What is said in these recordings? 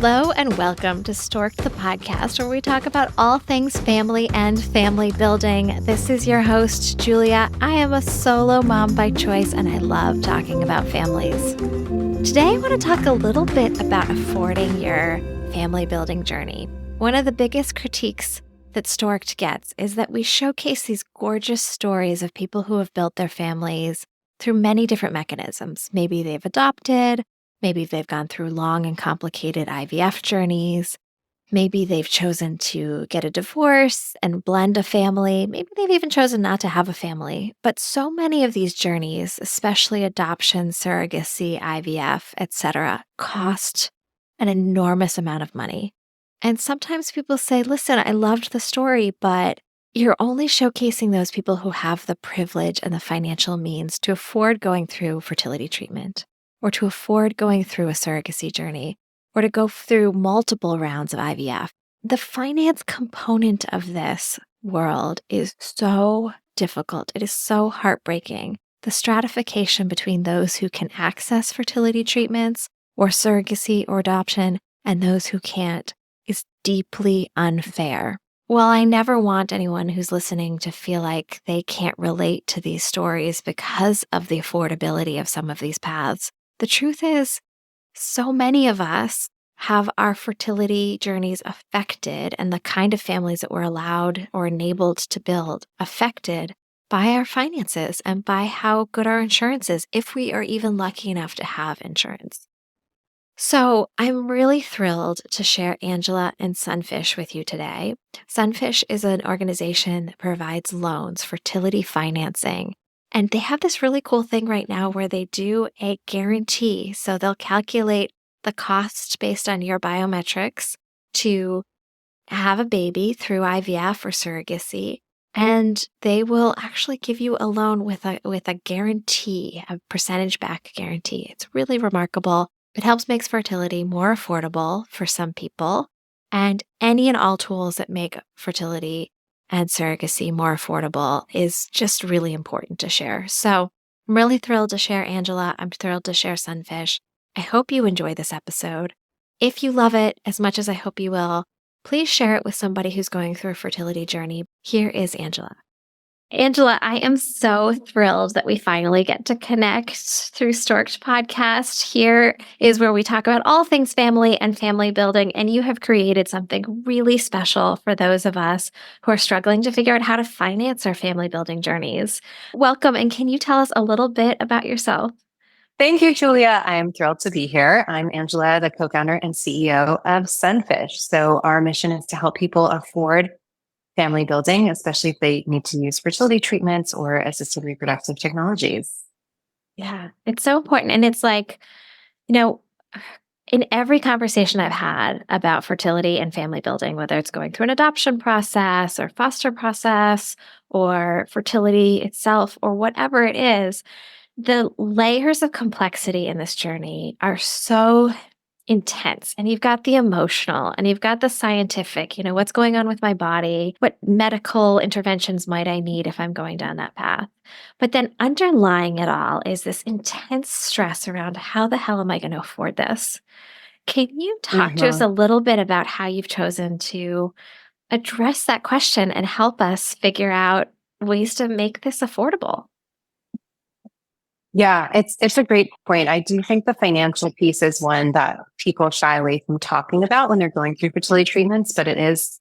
Hello and welcome to Stork'd, the podcast where we talk about all things family and family building. This is your host, Julia. I am a solo mom by choice and I love talking about families. Today I want to talk a little bit about affording your family building journey. One of the biggest critiques that Stork'd gets is that we showcase these gorgeous stories of people who have built their families through many different mechanisms. Maybe they've adopted, maybe they've gone through long and complicated IVF journeys. Maybe they've chosen to get a divorce and blend a family. Maybe they've even chosen not to have a family. But so many of these journeys, especially adoption, surrogacy, IVF, etc., cost an enormous amount of money. And sometimes people say, listen, I loved the story, but you're only showcasing those people who have the privilege and the financial means to afford going through fertility treatment, or to afford going through a surrogacy journey, or to go through multiple rounds of IVF. The finance component of this world is so difficult. It is so heartbreaking. The stratification between those who can access fertility treatments or surrogacy or adoption and those who can't is deeply unfair. While I never want anyone who's listening to feel like they can't relate to these stories because of the affordability of some of these paths, the truth is, so many of us have our fertility journeys affected and the kind of families that we're allowed or enabled to build affected by our finances and by how good our insurance is, if we are even lucky enough to have insurance. So I'm really thrilled to share Angela and Sunfish with you today. Sunfish is an organization that provides loans, fertility financing. And they have this really cool thing right now where they do a guarantee. So they'll calculate the cost based on your biometrics to have a baby through IVF or surrogacy. And they will actually give you a loan with a guarantee, a percentage back guarantee. It's really remarkable. It helps make fertility more affordable for some people. And any and all tools that make fertility and surrogacy more affordable is just really important to share. So I'm really thrilled to share Angela. I'm thrilled to share Sunfish. I hope you enjoy this episode. If you love it as much as I hope you will, please share it with somebody who's going through a fertility journey. Here is Angela. Angela, I am so thrilled that we finally get to connect through Stork'd podcast. Here is where we talk about all things family and family building, and you have created something really special for those of us who are struggling to figure out how to finance our family building journeys. Welcome, and can you tell us a little bit about yourself? Thank you, Julia. I am thrilled to be here. I'm Angela, the co-founder and CEO of Sunfish. So our mission is to help people afford family building, especially if they need to use fertility treatments or assisted reproductive technologies. Yeah, it's so important. And it's like, in every conversation I've had about fertility and family building, whether it's going through an adoption process or foster process or fertility itself or whatever it is, the layers of complexity in this journey are so intense. And you've got the emotional and you've got the scientific, what's going on with my body? What medical interventions might I need if I'm going down that path? But then underlying it all is this intense stress around how the hell am I going to afford this? Can you talk to us a little bit about how you've chosen to address that question and help us figure out ways to make this affordable? Yeah, it's a great point. I do think the financial piece is one that people shy away from talking about when they're going through fertility treatments, but it is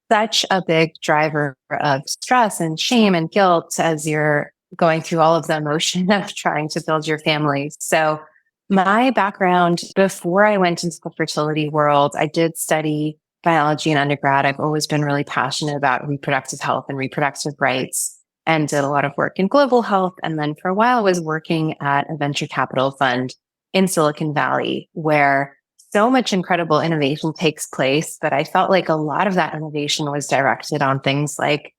such a big driver of stress and shame and guilt as you're going through all of the emotion of trying to build your family. So my background before I went into the fertility world, I did study biology in undergrad. I've always been really passionate about reproductive health and reproductive rights, and did a lot of work in global health. And then for a while was working at a venture capital fund in Silicon Valley, where so much incredible innovation takes place. But I felt like a lot of that innovation was directed on things like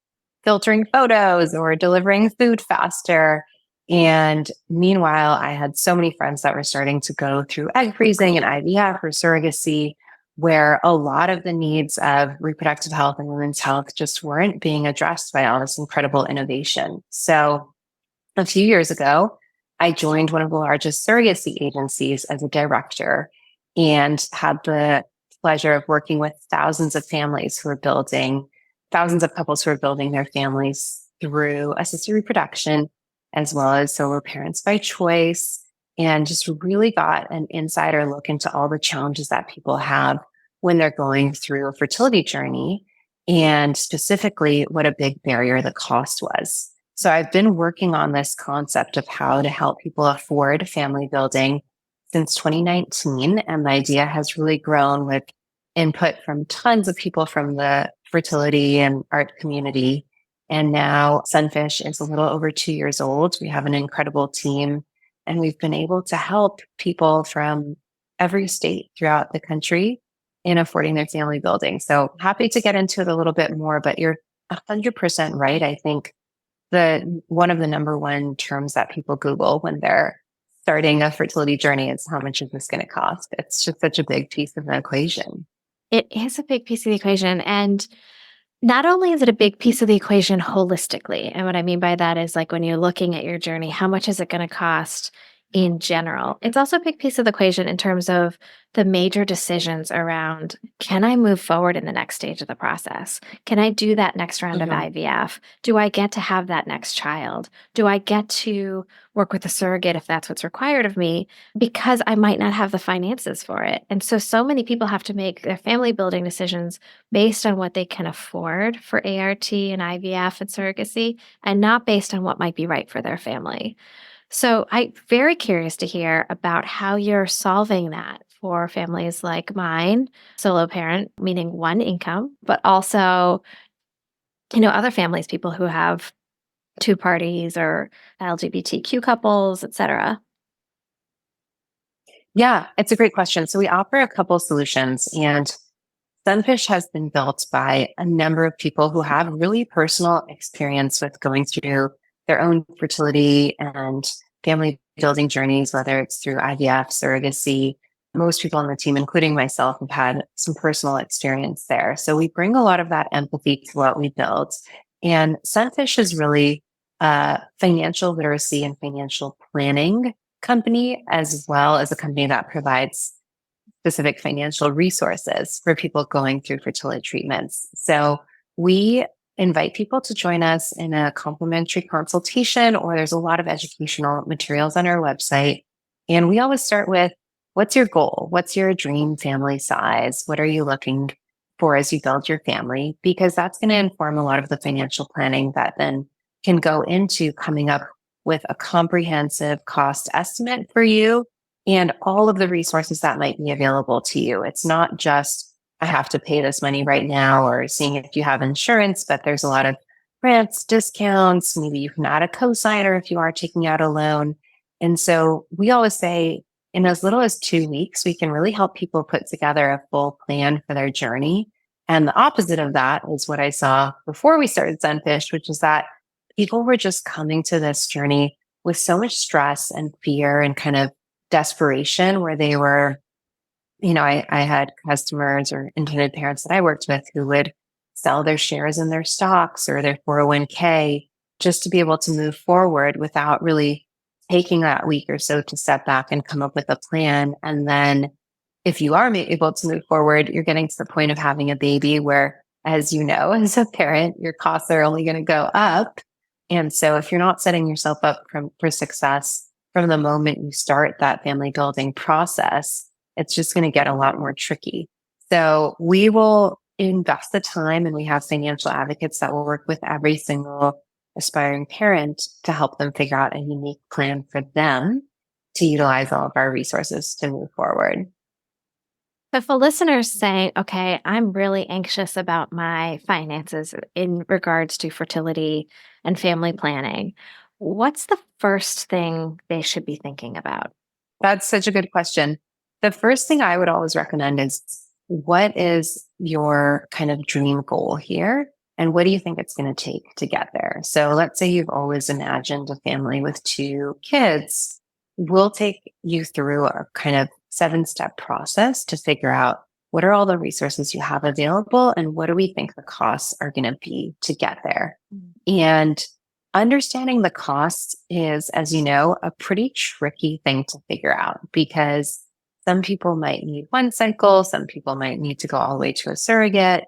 filtering photos or delivering food faster. And meanwhile, I had so many friends that were starting to go through egg freezing and IVF or surrogacy, where a lot of the needs of reproductive health and women's health just weren't being addressed by all this incredible innovation. So a few years ago, I joined one of the largest surrogacy agencies as a director. and had the pleasure of working with thousands of couples who are building their families through assisted reproduction, as well as solo parents by choice, and just really got an insider look into all the challenges that people have when they're going through a fertility journey, and specifically what a big barrier the cost was. So I've been working on this concept of how to help people afford family building since 2019. And the idea has really grown with input from tons of people from the fertility and art community. And now Sunfish is a little over 2 years old. We have an incredible team, and we've been able to help people from every state throughout the country in affording their family building. So happy to get into it a little bit more, but you're 100% right. I think one of the number one terms that people Google when they're starting a fertility journey is, how much is this going to cost? It's just such a big piece of the equation. It is a big piece of the equation. And not only is it a big piece of the equation holistically, and what I mean by that is like when you're looking at your journey, how much is it going to cost in general? It's also a big piece of the equation in terms of the major decisions around, can I move forward in the next stage of the process? Can I do that next round of IVF? Do I get to have that next child? Do I get to work with a surrogate if that's what's required of me? Because I might not have the finances for it. And so many people have to make their family building decisions based on what they can afford for ART and IVF and surrogacy, and not based on what might be right for their family. So I'm very curious to hear about how you're solving that for families like mine, solo parent, meaning one income, but also, other families, people who have two parties or LGBTQ couples, et cetera. Yeah, it's a great question. So we offer a couple solutions, and Sunfish has been built by a number of people who have really personal experience with going through their own fertility and family building journeys, whether it's through IVF, surrogacy. Most people on the team, including myself, have had some personal experience there. So we bring a lot of that empathy to what we build. And Sunfish is really a financial literacy and financial planning company, as well as a company that provides specific financial resources for people going through fertility treatments. So we invite people to join us in a complimentary consultation, or there's a lot of educational materials on our website. And we always start with, what's your goal? What's your dream family size? What are you looking for as you build your family? Because that's going to inform a lot of the financial planning that then can go into coming up with a comprehensive cost estimate for you and all of the resources that might be available to you. It's not just, I have to pay this money right now, or seeing if you have insurance, but there's a lot of grants, discounts. Maybe you can add a cosigner if you are taking out a loan. And so we always say, in as little as 2 weeks, we can really help people put together a full plan for their journey. And the opposite of that is what I saw before we started Sunfish, which is that people were just coming to this journey with so much stress and fear and kind of desperation, where they were, I had customers or intended parents that I worked with who would sell their shares in their stocks or their 401k just to be able to move forward without really taking that week or so to step back and come up with a plan. And then if you are able to move forward, you're getting to the point of having a baby where, as you know, as a parent, your costs are only going to go up. And so if you're not setting yourself up for success from the moment you start that family building process, it's just going to get a lot more tricky. So we will invest the time, and we have financial advocates that will work with every single aspiring parent to help them figure out a unique plan for them to utilize all of our resources to move forward. But for listeners saying, okay, I'm really anxious about my finances in regards to fertility and family planning, what's the first thing they should be thinking about? That's such a good question. The first thing I would always recommend is, what is your kind of dream goal here? And what do you think it's going to take to get there? So let's say you've always imagined a family with 2 kids. We'll take you through a kind of 7-step process to figure out, what are all the resources you have available, and what do we think the costs are going to be to get there? And understanding the costs is, as you know, a pretty tricky thing to figure out, because Some people might need one cycle. Some people might need to go all the way to a surrogate.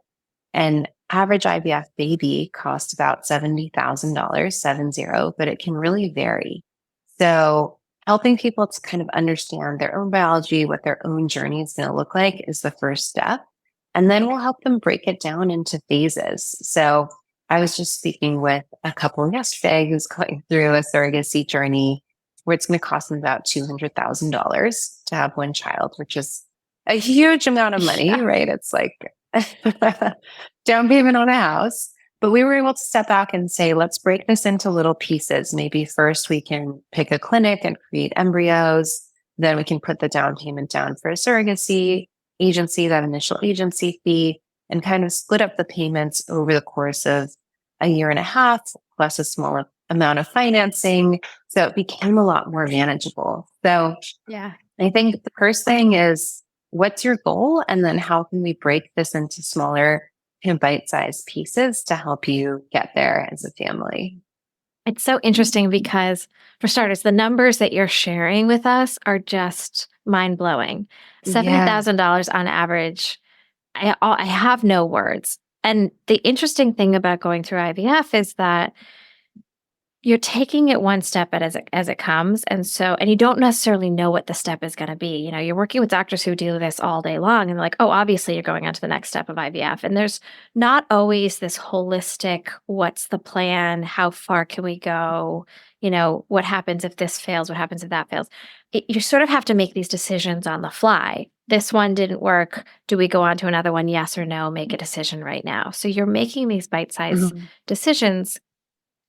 And average IVF baby costs about $70,000, 70, but it can really vary. So helping people to kind of understand their own biology, what their own journey is going to look like is the first step. And then we'll help them break it down into phases. So I was just speaking with a couple yesterday who's going through a surrogacy journey where it's going to cost them about $200,000 to have one child, which is a huge amount of money, right? It's like down payment on a house. But we were able to step back and say, let's break this into little pieces. Maybe first we can pick a clinic and create embryos. Then we can put the down payment down for a surrogacy agency, that initial agency fee, and kind of split up the payments over the course of a year and a half, plus a smaller amount of financing. So it became a lot more manageable. So Yeah. I think the first thing is, what's your goal? And then how can we break this into smaller and bite-sized pieces to help you get there as a family? It's so interesting because, for starters, the numbers that you're sharing with us are just mind-blowing. $70,000 on average. I have no words. And the interesting thing about going through IVF is that you're taking it one step as it comes. And you don't necessarily know what the step is going to be. You're working with doctors who do this all day long and like, oh, obviously you're going on to the next step of IVF. And there's not always this holistic, what's the plan? How far can we go? What happens if this fails? What happens if that fails? You sort of have to make these decisions on the fly. This one didn't work. Do we go on to another one? Yes or no? Make a decision right now. So you're making these bite-sized decisions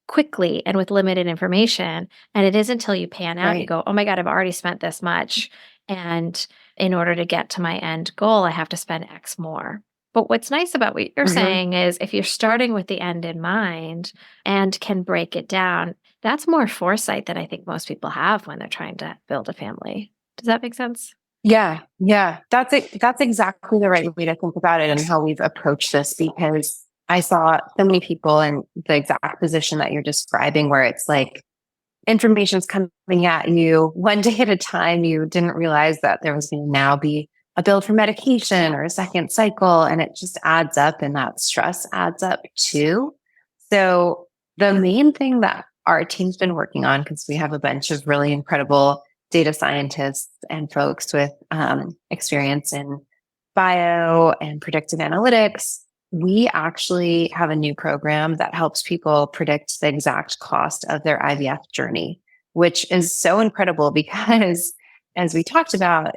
quickly and with limited information. And it is until you pan out, you go, oh my God, I've already spent this much. And in order to get to my end goal, I have to spend X more. But what's nice about what you're saying is if you're starting with the end in mind and can break it down, that's more foresight than I think most people have when they're trying to build a family. Does that make sense? Yeah. That's it. That's exactly the right way to think about it and how we've approached this, because I saw so many people in the exact position that you're describing, where it's like information's coming at you one day at a time. You didn't realize that there was going to now be a bill for medication or a second cycle, and it just adds up, and that stress adds up too. So the main thing that our team's been working on, because we have a bunch of really incredible data scientists and folks with experience in bio and predictive analytics, we actually have a new program that helps people predict the exact cost of their IVF journey, which is so incredible because, as we talked about,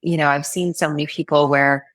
I've seen so many people where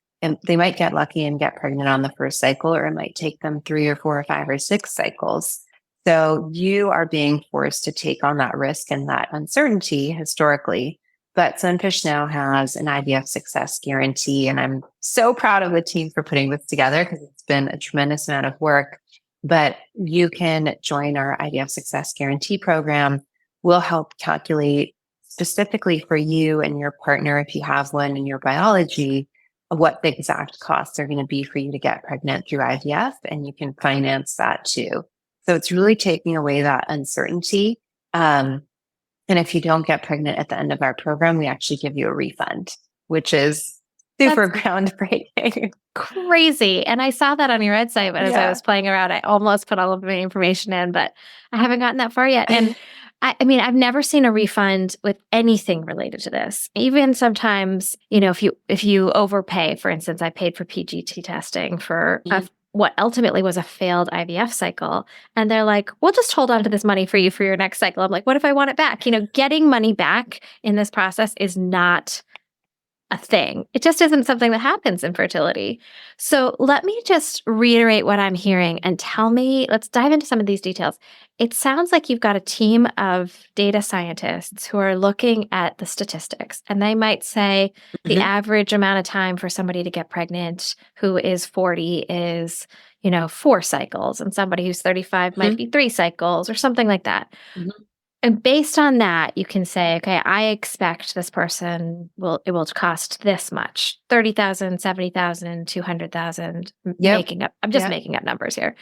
they might get lucky and get pregnant on the first cycle, or it might take them 3 or 4 or 5 or 6 cycles. So you are being forced to take on that risk and that uncertainty historically. But Sunfish now has an IVF success guarantee. And I'm so proud of the team for putting this together, because it's been a tremendous amount of work. But you can join our IVF success guarantee program. We'll help calculate specifically for you and your partner, if you have one in your biology, what the exact costs are going to be for you to get pregnant through IVF. And you can finance that too. So it's really taking away that uncertainty. And if you don't get pregnant at the end of our program, we actually give you a refund, which is super groundbreaking. Crazy. And I saw that on your website, but as I was playing around, I almost put all of my information in, but I haven't gotten that far yet. And I mean, I've never seen a refund with anything related to this. Even sometimes, if you overpay, for instance, I paid for PGT testing for what ultimately was a failed IVF cycle. And they're like, we'll just hold on to this money for you for your next cycle. I'm like, what if I want it back? Getting money back in this process is not a thing. It just isn't something that happens in fertility. So let me just reiterate what I'm hearing and let's dive into some of these details. It sounds like you've got a team of data scientists who are looking at the statistics, and they might say the average amount of time for somebody to get pregnant who is 40 is, 4 cycles, and somebody who's 35 might be 3 cycles or something like that. And based on that, you can say, okay, I expect this person it will cost this much, 30,000, 70,000, 200,000, I'm just making up numbers here.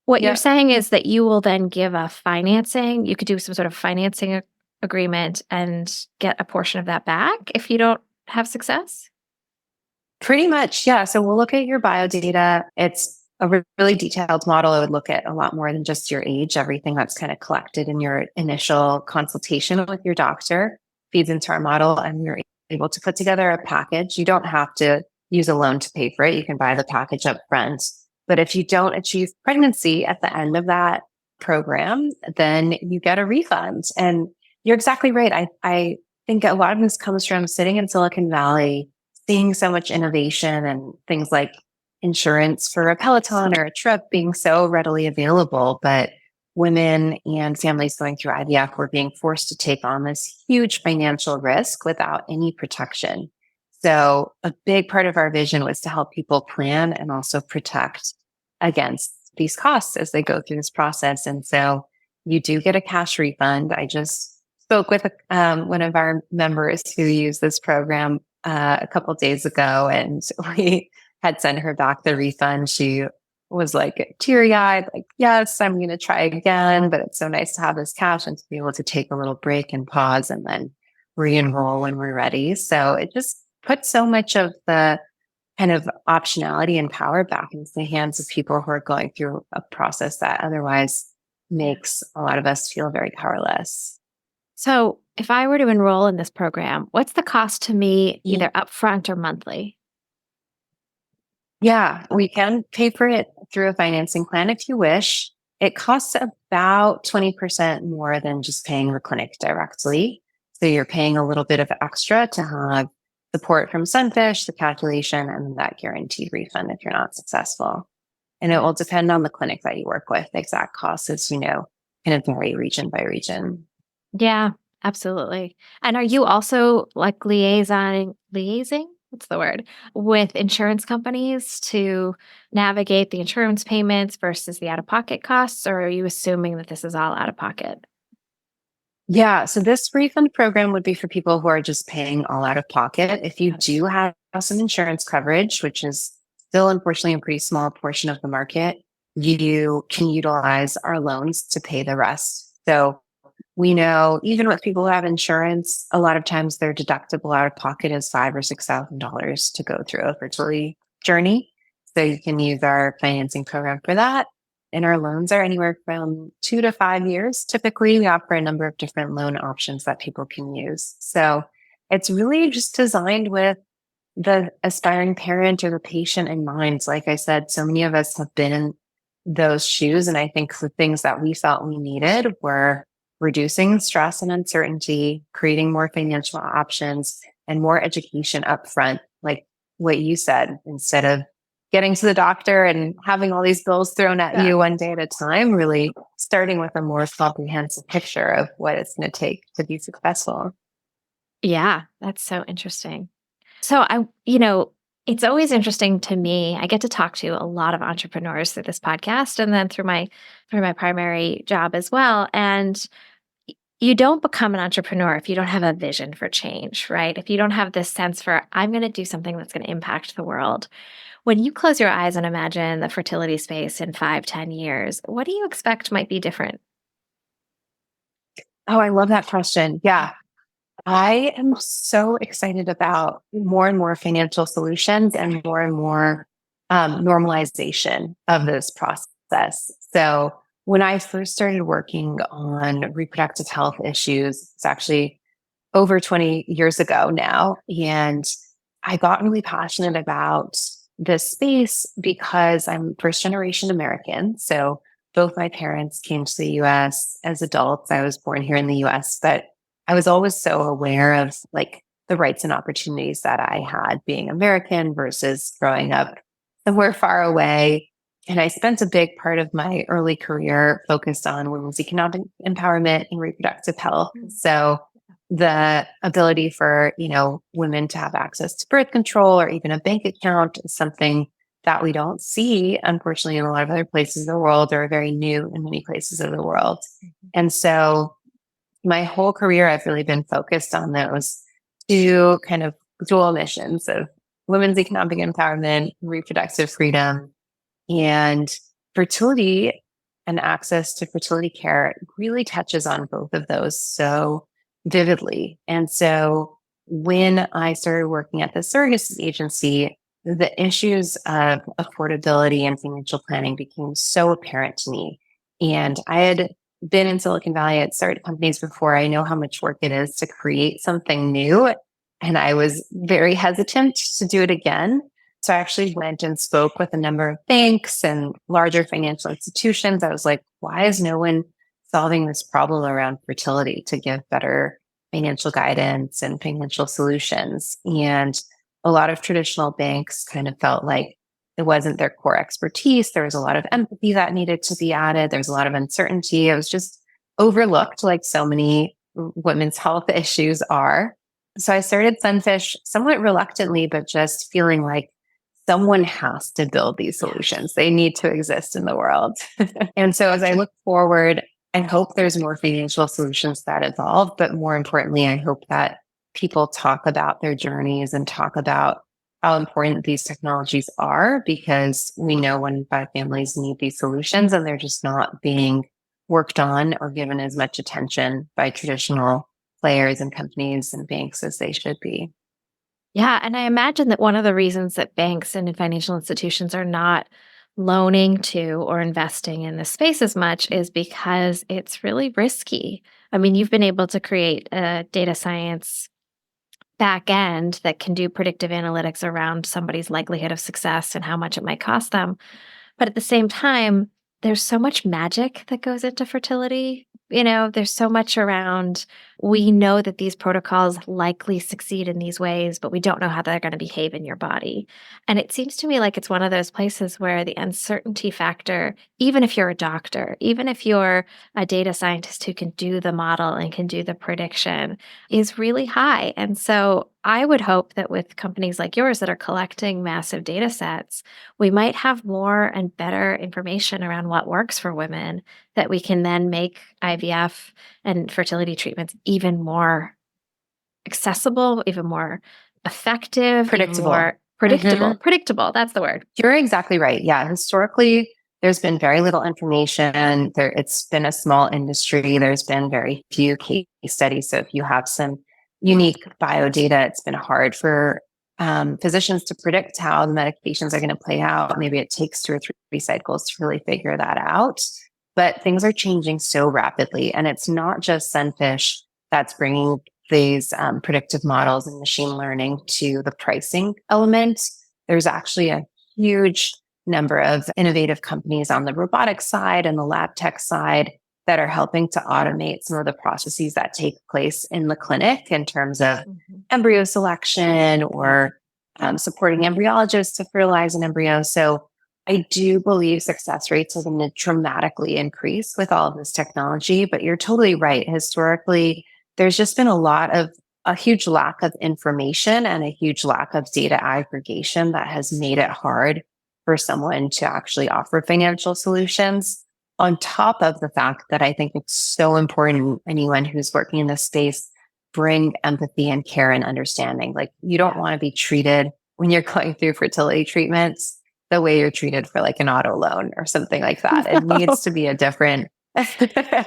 What you're saying is that you will then give a financing, you could do some sort of financing agreement and get a portion of that back if you don't have success? Pretty much, yeah. So we'll look at your bio data. It's a really detailed model. It would look at a lot more than just your age. Everything that's kind of collected in your initial consultation with your doctor feeds into our model, and we're able to put together a package. You don't have to use a loan to pay for it. You can buy the package up front. But if you don't achieve pregnancy at the end of that program, then you get a refund. And you're exactly right. I think a lot of this comes from sitting in Silicon Valley, seeing so much innovation and things like insurance for a Peloton or a trip being so readily available. But women and families going through IVF were being forced to take on this huge financial risk without any protection. So a big part of our vision was to help people plan and also protect against these costs as they go through this process. And so you do get a cash refund. I just spoke with one of our members who used this program a couple of days ago, and we had sent her back the refund. She was like teary-eyed, like, yes, I'm going to try again, but it's so nice to have this cash and to be able to take a little break and pause and then re-enroll when we're ready. So it just puts so much of the kind of optionality and power back into the hands of people who are going through a process that otherwise makes a lot of us feel very powerless. So if I were to enroll in this program, what's the cost to me either upfront or monthly? Yeah, we can pay for it through a financing plan if you wish. It costs about 20% more than just paying the clinic directly. So you're paying a little bit of extra to have support from Sunfish, the calculation, and that guaranteed refund if you're not successful. And it will depend on the clinic that you work with. The exact costs, as you know, can vary region by region. Yeah, absolutely. And are you also like liaising? What's the word? With insurance companies to navigate the insurance payments versus the out-of-pocket costs, or are you assuming that this is all out of pocket? Yeah, so this refund program would be for people who are just paying all out of pocket. If you do have some insurance coverage, which is still unfortunately a pretty small portion of the market, you can utilize our loans to pay the rest. So we know even with people who have insurance, a lot of times their deductible out of pocket is $5,000 or $6,000 to go through a fertility journey. So you can use our financing program for that. And our loans are anywhere from 2 to 5 years. Typically, we offer a number of different loan options that people can use. So it's really just designed with the aspiring parent or the patient in mind. Like I said, so many of us have been in those shoes. And I think the things that we felt we needed were reducing stress and uncertainty, creating more financial options, and more education upfront, like what you said, instead of getting to the doctor and having all these bills thrown at you one day at a time, really starting with a more comprehensive picture of what it's going to take to be successful. Yeah, that's so interesting. So it's always interesting to me. I get to talk to a lot of entrepreneurs through this podcast and then through my primary job as well. And you don't become an entrepreneur if you don't have a vision for change, right? If you don't have this sense for, I'm going to do something that's going to impact the world. When you close your eyes and imagine the fertility space in 5, 10 years, what do you expect might be different? Oh, I love that question. Yeah. I am so excited about more and more financial solutions and more normalization of this process. So when I first started working on reproductive health issues, it's actually over 20 years ago now. And I got really passionate about this space because I'm first generation American. So both my parents came to the US as adults. I was born here in the US, but I was always so aware of like the rights and opportunities that I had being American versus growing up somewhere far away. And I spent a big part of my early career focused on women's economic empowerment and reproductive health. So the ability for, women to have access to birth control or even a bank account is something that we don't see, unfortunately, in a lot of other places of the world, or very new in many places of the world. And so my whole career, I've really been focused on those two kind of dual missions of women's economic empowerment, reproductive freedom, and fertility and access to fertility care really touches on both of those so vividly. And so when I started working at the surrogacy agency, the issues of affordability and financial planning became so apparent to me. And I had been in Silicon Valley, I had started companies before. I know how much work it is to create something new. And I was very hesitant to do it again. So I actually went and spoke with a number of banks and larger financial institutions. I was like, why is no one solving this problem around fertility to give better financial guidance and financial solutions? And a lot of traditional banks kind of felt like it wasn't their core expertise. There was a lot of empathy that needed to be added. There's a lot of uncertainty. It was just overlooked, like so many women's health issues are. So I started Sunfish somewhat reluctantly, but just feeling like someone has to build these solutions. They need to exist in the world. And so as I look forward, I hope there's more financial solutions that evolve, but more importantly, I hope that people talk about their journeys and talk about how important these technologies are, because we know 1 in 5 families need these solutions and they're just not being worked on or given as much attention by traditional players and companies and banks as they should be. Yeah. And I imagine that one of the reasons that banks and financial institutions are not loaning to or investing in this space as much is because it's really risky. I mean, you've been able to create a data science back end that can do predictive analytics around somebody's likelihood of success and how much it might cost them. But at the same time, there's so much magic that goes into fertility. There's so much around. We know that these protocols likely succeed in these ways, but we don't know how they're going to behave in your body. And it seems to me like it's one of those places where the uncertainty factor, even if you're a doctor, even if you're a data scientist who can do the model and can do the prediction, is really high. And so I would hope that with companies like yours that are collecting massive data sets, we might have more and better information around what works for women that we can then make IVF and fertility treatments even more accessible, even more effective, Predictable. even more predictable. Predictable, that's the word. You're exactly right. Yeah. Historically, there's been very little information. It's been a small industry. There's been very few case studies. So if you have some unique bio data, it's been hard for physicians to predict how the medications are going to play out. Maybe it takes 2 or 3 cycles to really figure that out. But things are changing so rapidly. And it's not just Sunfish that's bringing these predictive models and machine learning to the pricing element. There's actually a huge number of innovative companies on the robotics side and the lab tech side that are helping to automate some of the processes that take place in the clinic in terms of embryo selection or supporting embryologists to fertilize an embryo. So I do believe success rates are going to dramatically increase with all of this technology, but you're totally right. Historically, there's just been a huge lack of information and a huge lack of data aggregation that has made it hard for someone to actually offer financial solutions. On top of the fact that I think it's so important, anyone who's working in this space, bring empathy and care and understanding. Like, you don't want to be treated when you're going through fertility treatments the way you're treated for like an auto loan or something like that. It needs to be a different it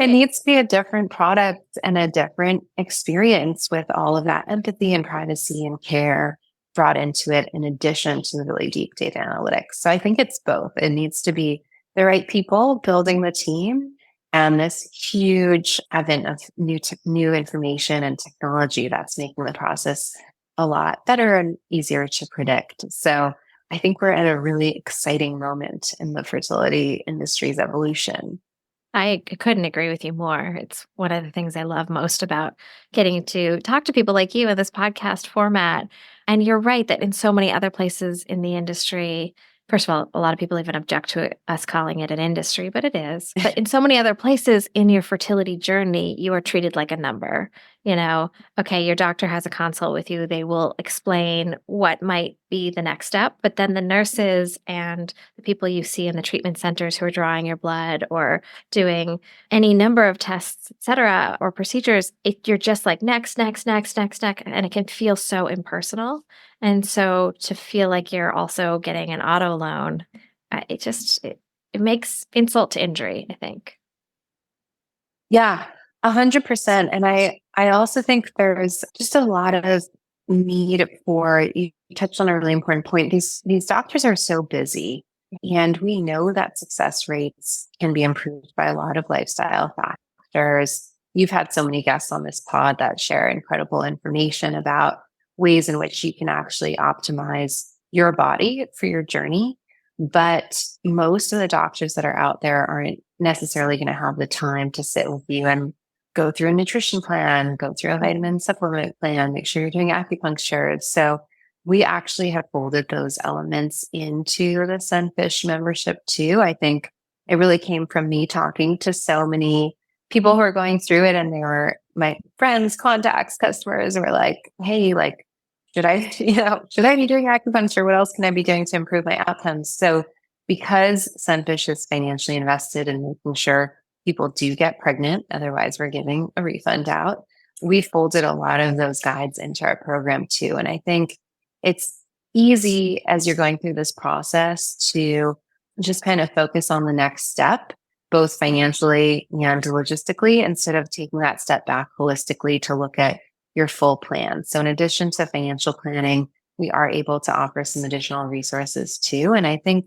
needs to be a different product and a different experience with all of that empathy and privacy and care brought into it, in addition to the really deep data analytics. So I think it's both. It needs to be the right people building the team and this huge advent of new information and technology that's making the process a lot better and easier to predict. So I think we're at a really exciting moment in the fertility industry's evolution. I couldn't agree with you more. It's one of the things I love most about getting to talk to people like you in this podcast format. And you're right that in so many other places in the industry, first of all, a lot of people even object to us calling it an industry, but it is. But in so many other places in your fertility journey, you are treated like a number. Okay, your doctor has a consult with you. They will explain what might be the next step. But then the nurses and the people you see in the treatment centers who are drawing your blood or doing any number of tests, et cetera, or procedures, you're just like next, next, next, next, next. And it can feel so impersonal. And so to feel like you're also getting an auto loan, it makes insult to injury, I think. Yeah, 100%. And I also think there's just a lot of need for, you touched on a really important point. These doctors are so busy, and we know that success rates can be improved by a lot of lifestyle factors. You've had so many guests on this pod that share incredible information about ways in which you can actually optimize your body for your journey. But most of the doctors that are out there aren't necessarily going to have the time to sit with you and go through a nutrition plan, go through a vitamin supplement plan, make sure you're doing acupuncture. So we actually have folded those elements into the Sunfish membership too. I think it really came from me talking to so many people who are going through it, and they were my friends, contacts, customers, were like, hey, like, should I, should I be doing acupuncture? What else can I be doing to improve my outcomes? So because Sunfish is financially invested in making sure people do get pregnant, otherwise we're giving a refund out, we folded a lot of those guides into our program too. And I think it's easy as you're going through this process to just kind of focus on the next step, both financially and logistically, instead of taking that step back holistically to look at your full plan. So in addition to financial planning, we are able to offer some additional resources too. And I think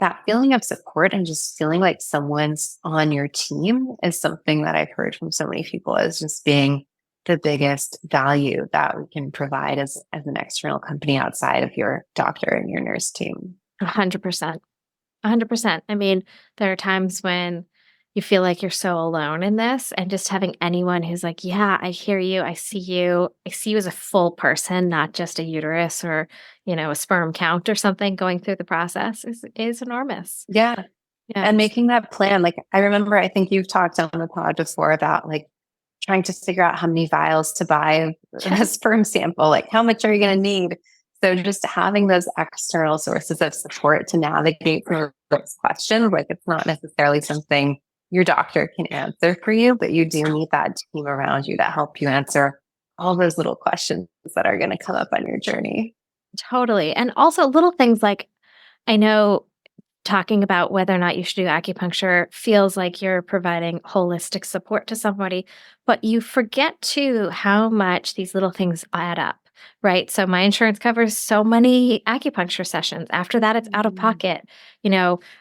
that feeling of support and just feeling like someone's on your team is something that I've heard from so many people as just being the biggest value that we can provide as an external company outside of your doctor and your nurse team. 100%. 100%. I mean, there are times when you feel like you're so alone in this, and just having anyone who's like, yeah, I hear you. I see you. I see you as a full person, not just a uterus or, a sperm count or something going through the process is enormous. Yeah. Yeah. And making that plan. Like I remember, I think you've talked on the pod before about like trying to figure out how many vials to buy of a sperm sample, like how much are you going to need? So just having those external sources of support to navigate through those questions, like it's not necessarily something your doctor can answer for you, but you do need that team around you that help you answer all those little questions that are going to come up on your journey. Totally. And also little things like, I know talking about whether or not you should do acupuncture feels like you're providing holistic support to somebody, but you forget too how much these little things add up, right? So my insurance covers so many acupuncture sessions. After that, it's out of pocket.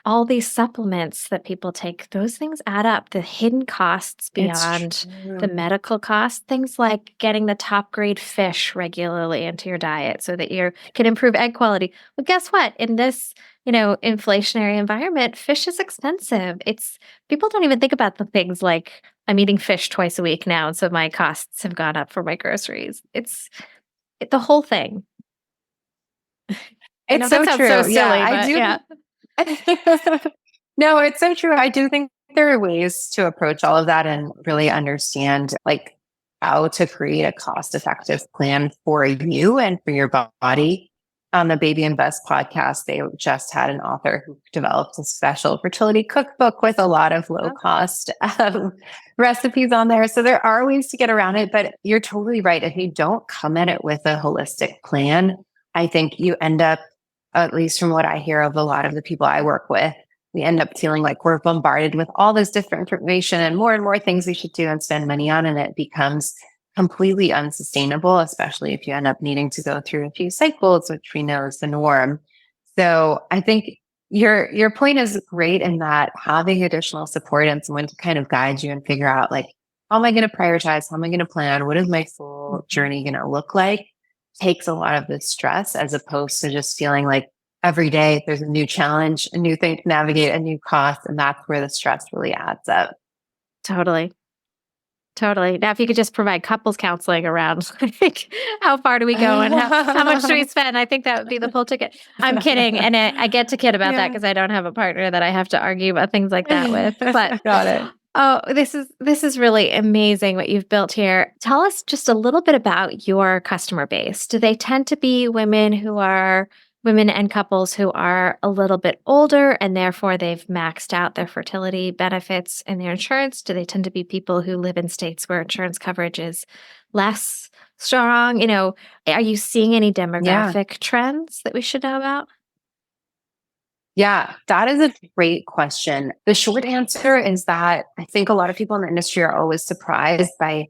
All these supplements that people take, those things add up. The hidden costs beyond the medical costs, things like getting the top grade fish regularly into your diet so that you can improve egg quality. Well, guess what? In this inflationary environment, fish is expensive. People don't even think about the things like I'm eating fish twice a week now, and so my costs have gone up for my groceries. It's the whole thing. It's so true. So silly, I do. Yeah. No, it's so true. I do think there are ways to approach all of that and really understand like how to create a cost-effective plan for you and for your body. On the Baby and Bust podcast, they just had an author who developed a special fertility cookbook with a lot of low cost recipes on there. So there are ways to get around it, but you're totally right. If you don't come at it with a holistic plan, I think you end up, at least from what I hear of a lot of the people I work with, we end up feeling like we're bombarded with all this different information and more things we should do and spend money on. And it becomes completely unsustainable, especially if you end up needing to go through a few cycles, which we know is the norm. So I think your point is great in that having additional support and someone to kind of guide you and figure out like, how am I going to prioritize? How am I going to plan? What is my full journey going to look like? Takes a lot of the stress, as opposed to just feeling like every day there's a new challenge, a new thing to navigate, a new cost. And that's where the stress really adds up. Totally. Now, if you could just provide couples counseling around, like, how far do we go and how much do we spend? I think that would be the full ticket. I'm kidding. And I get to kid about that because I don't have a partner that I have to argue about things like that with. But Got it. Oh, this is really amazing what you've built here. Tell us just a little bit about your customer base. Do they tend to be women and couples who are a little bit older and therefore they've maxed out their fertility benefits and their insurance? Do they tend to be people who live in states where insurance coverage is less strong? Are you seeing any demographic trends that we should know about? Yeah, that is a great question. The short answer is that I think a lot of people in the industry are always surprised by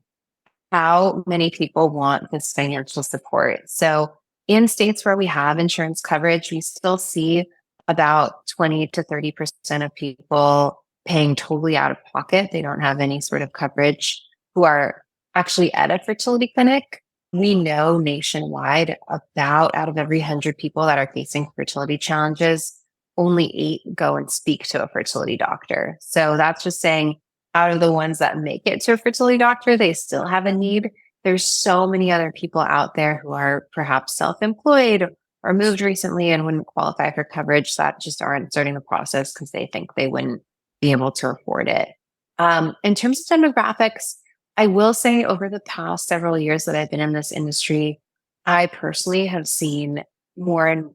how many people want this financial support. So in states where we have insurance coverage, we still see about 20 to 30% of people paying totally out of pocket. They don't have any sort of coverage who are actually at a fertility clinic. We know nationwide about out of every 100 people that are facing fertility challenges, only 8 go and speak to a fertility doctor. So that's just saying out of the ones that make it to a fertility doctor, they still have a need. There's so many other people out there who are perhaps self-employed or moved recently and wouldn't qualify for coverage that just aren't starting the process because they think they wouldn't be able to afford it. In terms of demographics, I will say over the past several years that I've been in this industry, I personally have seen more and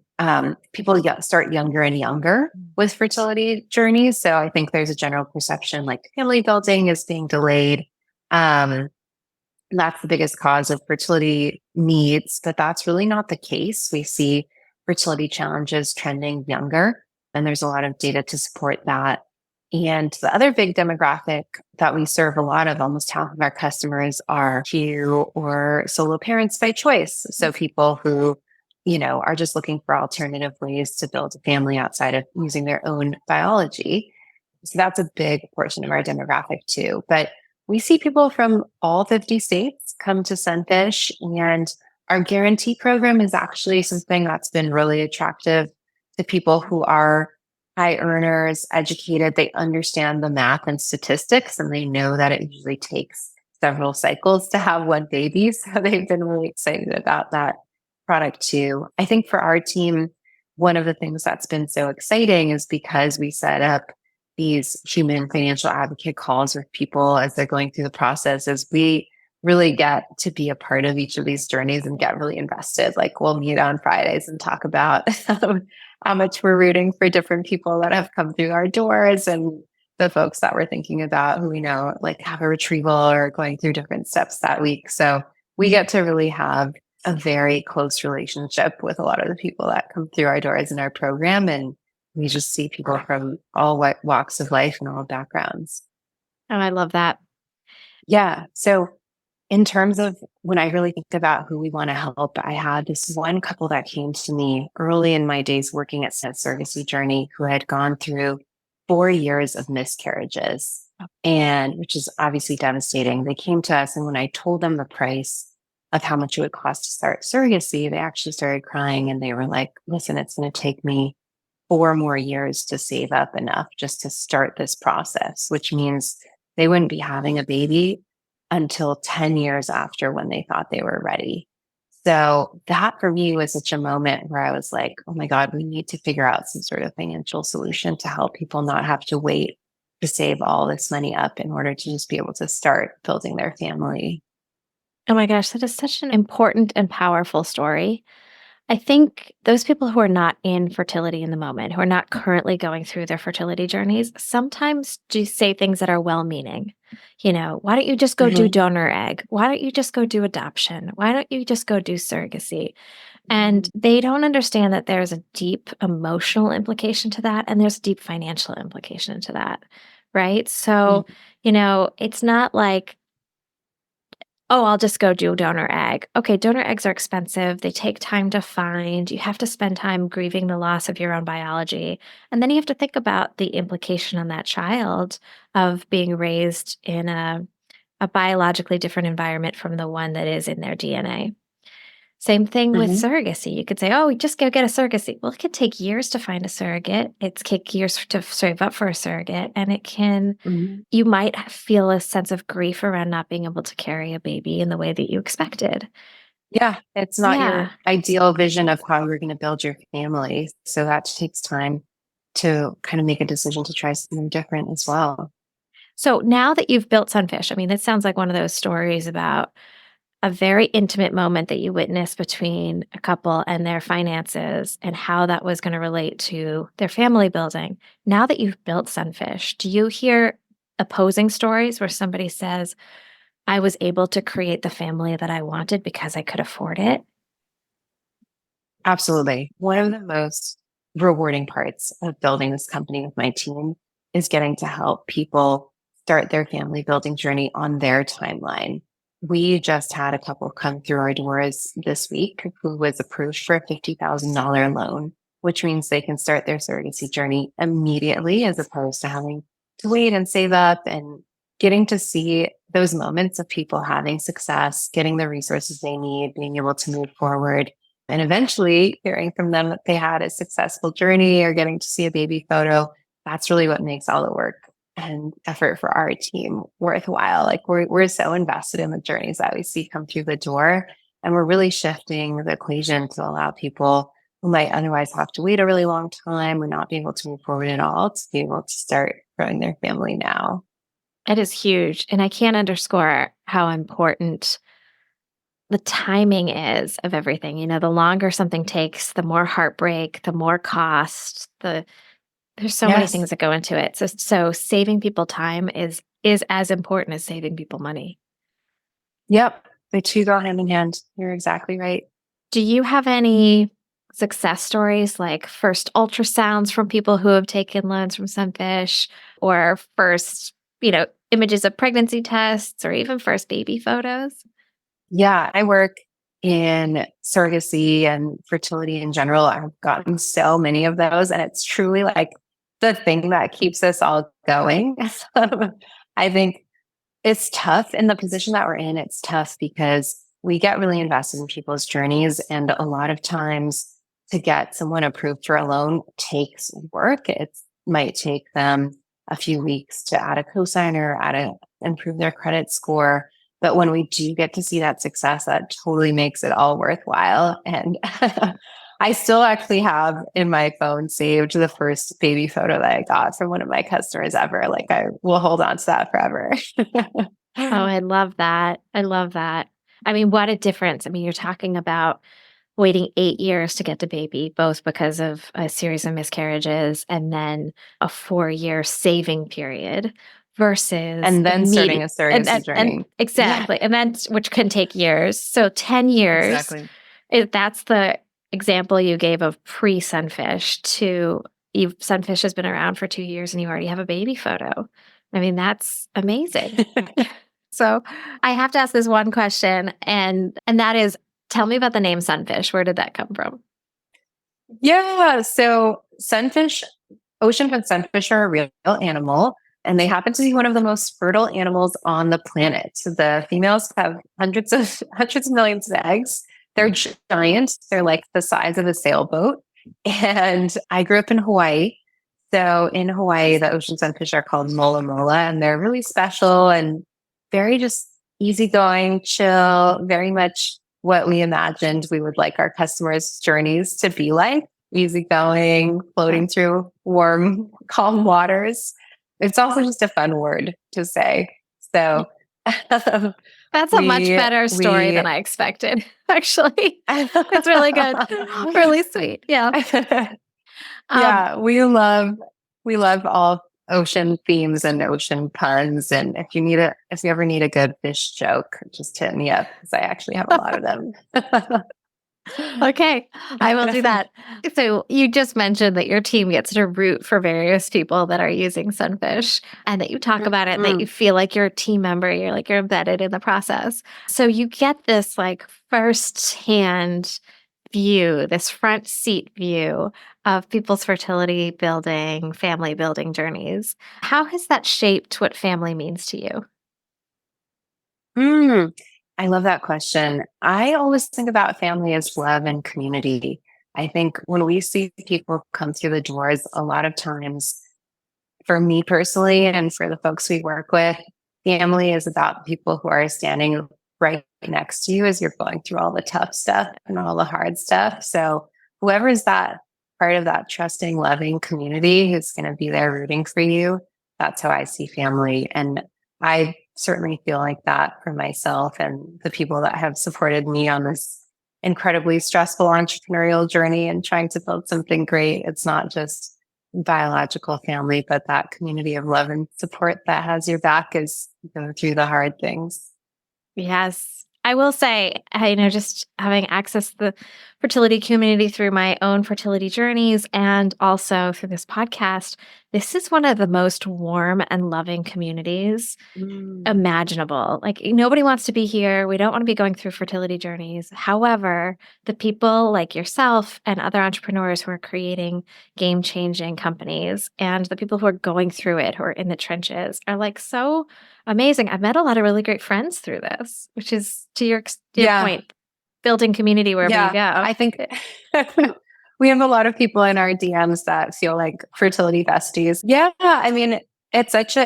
people start younger and younger with fertility journeys. So I think there's a general perception like family building is being delayed. That's the biggest cause of fertility needs, but that's really not the case. We see fertility challenges trending younger, and there's a lot of data to support that. And the other big demographic that we serve a lot of, almost half of our customers are Q or solo parents by choice. So people who, are just looking for alternative ways to build a family outside of using their own biology. So that's a big portion of our demographic too. But we see people from all 50 states come to Sunfish, and our guarantee program is actually something that's been really attractive to people who are high earners, educated. They understand the math and statistics, and they know that it usually takes several cycles to have one baby. So they've been really excited about that product too. I think for our team, one of the things that's been so exciting is because we set up these human financial advocate calls with people as they're going through the process, as we really get to be a part of each of these journeys and get really invested. Like we'll meet on Fridays and talk about how much we're rooting for different people that have come through our doors and the folks that we're thinking about who we know like have a retrieval or going through different steps that week. So we get to really have a very close relationship with a lot of the people that come through our doors in our program. And we just see people from all walks of life and all backgrounds. Oh, I love that. Yeah. So in terms of when I really think about who we want to help, I had this one couple that came to me early in my days working at Surrogacy Journey who had gone through 4 years of miscarriages, and which is obviously devastating. They came to us, and when I told them the price of how much it would cost to start surrogacy, they actually started crying, and they were like, listen, it's going to take me 4 more years to save up enough just to start this process, which means they wouldn't be having a baby until 10 years after when they thought they were ready. So that for me was such a moment where I was like, oh my God, we need to figure out some sort of financial solution to help people not have to wait to save all this money up in order to just be able to start building their family. Oh my gosh, that is such an important and powerful story. I think those people who are not in fertility in the moment, who are not currently going through their fertility journeys, sometimes do say things that are well-meaning. Why don't you just go do donor egg? Why don't you just go do adoption? Why don't you just go do surrogacy? And they don't understand that there's a deep emotional implication to that, and there's a deep financial implication to that, right? So, it's not like, oh, I'll just go do donor egg. Okay, donor eggs are expensive. They take time to find. You have to spend time grieving the loss of your own biology. And then you have to think about the implication on that child of being raised in a biologically different environment from the one that is in their DNA. Same thing with surrogacy. You could say, oh, just go get a surrogacy. Well, it could take years to find a surrogate. It's take years to save up for a surrogate. And it can, you might feel a sense of grief around not being able to carry a baby in the way that you expected. Yeah, it's not your ideal vision of how you're going to build your family. So that takes time to kind of make a decision to try something different as well. So now that you've built Sunfish, I mean, this sounds like one of those stories about a very intimate moment that you witnessed between a couple and their finances and how that was going to relate to their family building. Now that you've built Sunfish, do you hear opposing stories where somebody says, I was able to create the family that I wanted because I could afford it? Absolutely. One of the most rewarding parts of building this company with my team is getting to help people start their family building journey on their timeline. we just had a couple come through our doors this week who was approved for a $50,000 loan, which means they can start their surrogacy journey immediately as opposed to having to wait and save up, and getting to see those moments of people having success, getting the resources they need, being able to move forward, and eventually hearing from them that they had a successful journey or getting to see a baby photo. That's really what makes all the work and effort for our team worthwhile. Like we're so invested in the journeys that we see come through the door, and we're really shifting the equation to allow people who might otherwise have to wait a really long time or not be able to move forward at all to be able to start growing their family now. It is huge. And I can't underscore how important the timing is of everything. The longer something takes, the more heartbreak, the more cost, there's so many Yes. things that go into it. So saving people time is as important as saving people money. Yep. The two go hand in hand. You're exactly right. Do you have any success stories, like first ultrasounds from people who have taken loans from Sunfish, or first, images of pregnancy tests, or even first baby photos? Yeah. I work in surrogacy and fertility in general. I've gotten so many of those, and it's truly like the thing that keeps us all going. I think it's tough in the position that we're in. It's tough because we get really invested in people's journeys. And a lot of times to get someone approved for a loan takes work. It might take them a few weeks to add a cosigner, improve their credit score. But when we do get to see that success, that totally makes it all worthwhile. And I still actually have in my phone saved the first baby photo that I got from one of my customers ever. Like I will hold on to that forever. Oh, I love that. I love that. I mean, what a difference. I mean, you're talking about waiting 8 years to get to baby, both because of a series of miscarriages and then a 4-year saving period versus And then starting a surrogacy and journey. exactly. Yeah, And then which can take years. So 10 years, exactly. that's the example you gave of pre-Sunfish to Sunfish has been around for 2 years and you already have a baby photo. I mean, that's amazing. So I have to ask this one question, and that is, tell me about the name Sunfish. Where did that come from? Yeah. So ocean sunfish are a real animal, and they happen to be one of the most fertile animals on the planet. So the females have hundreds of millions of eggs. They're giant. They're like the size of a sailboat. And I grew up in Hawaii. So in Hawaii, the ocean sunfish are called mola mola, and they're really special and very just easygoing, chill, very much what we imagined we would like our customers' journeys to be like: easygoing, floating through warm, calm waters. It's also just a fun word to say. So That's a much better story than I expected, actually. It's really good. Really sweet. Yeah. Yeah, we love all ocean themes and ocean puns. And if you ever need a good fish joke, just hit me up because I actually have a lot of them. Okay, I will do that. So you just mentioned that your team gets to root for various people that are using Sunfish, and that you talk about it and that you feel like you're a team member, you're embedded in the process. So you get this like firsthand view, this front seat view of people's fertility building, family building journeys. How has that shaped what family means to you? I love that question. I always think about family as love and community. I think when we see people come through the doors, a lot of times, for me personally and for the folks we work with, family is about people who are standing right next to you as you're going through all the tough stuff and all the hard stuff. So whoever is that part of that trusting, loving community who's going to be there rooting for you, that's how I see family. And I certainly feel like that for myself and the people that have supported me on this incredibly stressful entrepreneurial journey and trying to build something great. It's not just biological family, but that community of love and support that has your back as you go through the hard things. Yes. I will say, just having access to the fertility community through my own fertility journeys and also through this podcast this is one of the most warm and loving communities imaginable. Like, nobody wants to be here. We don't want to be going through fertility journeys. However, the people like yourself and other entrepreneurs who are creating game-changing companies and the people who are going through it, who are in the trenches, are like so amazing. I've met a lot of really great friends through this, which is to your point, building community wherever you go. I think we have a lot of people in our DMs that feel like fertility besties. Yeah. I mean, it's such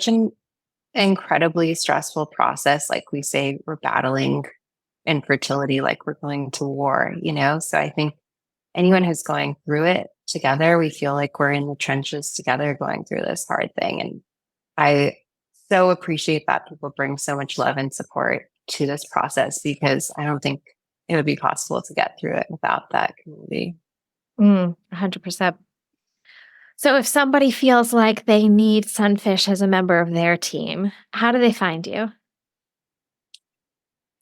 an incredibly stressful process. Like we say, we're battling infertility, like we're going to war, So I think anyone who's going through it together, we feel like we're in the trenches together going through this hard thing. And I so appreciate that people bring so much love and support to this process, because I don't think it would be possible to get through it without that community. 100%. So if somebody feels like they need Sunfish as a member of their team, how do they find you?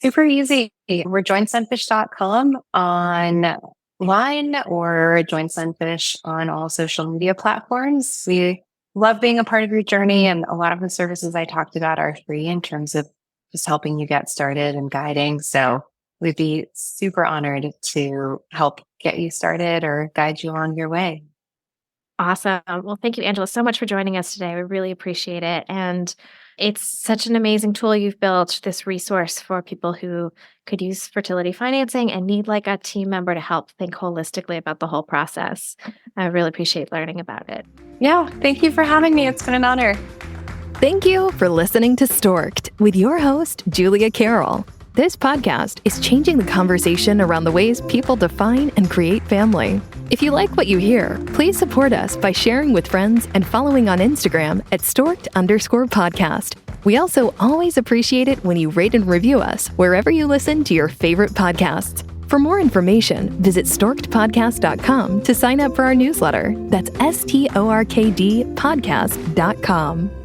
Super easy. We're joinsunfish.com online, or join Sunfish on all social media platforms. We love being a part of your journey, and a lot of the services I talked about are free in terms of just helping you get started and guiding. So we'd be super honored to help get you started or guide you along your way. Awesome. Well, thank you, Angela, so much for joining us today. We really appreciate it. And it's such an amazing tool you've built, this resource for people who could use fertility financing and need like a team member to help think holistically about the whole process. I really appreciate learning about it. Yeah. Thank you for having me. It's been an honor. Thank you for listening to Stork'd with your host, Julia Carroll. This podcast is changing the conversation around the ways people define and create family. If you like what you hear, please support us by sharing with friends and following on Instagram at Stork'd_podcast. We also always appreciate it when you rate and review us wherever you listen to your favorite podcasts. For more information, visit storkedpodcast.com to sign up for our newsletter. That's STORKD podcast.com.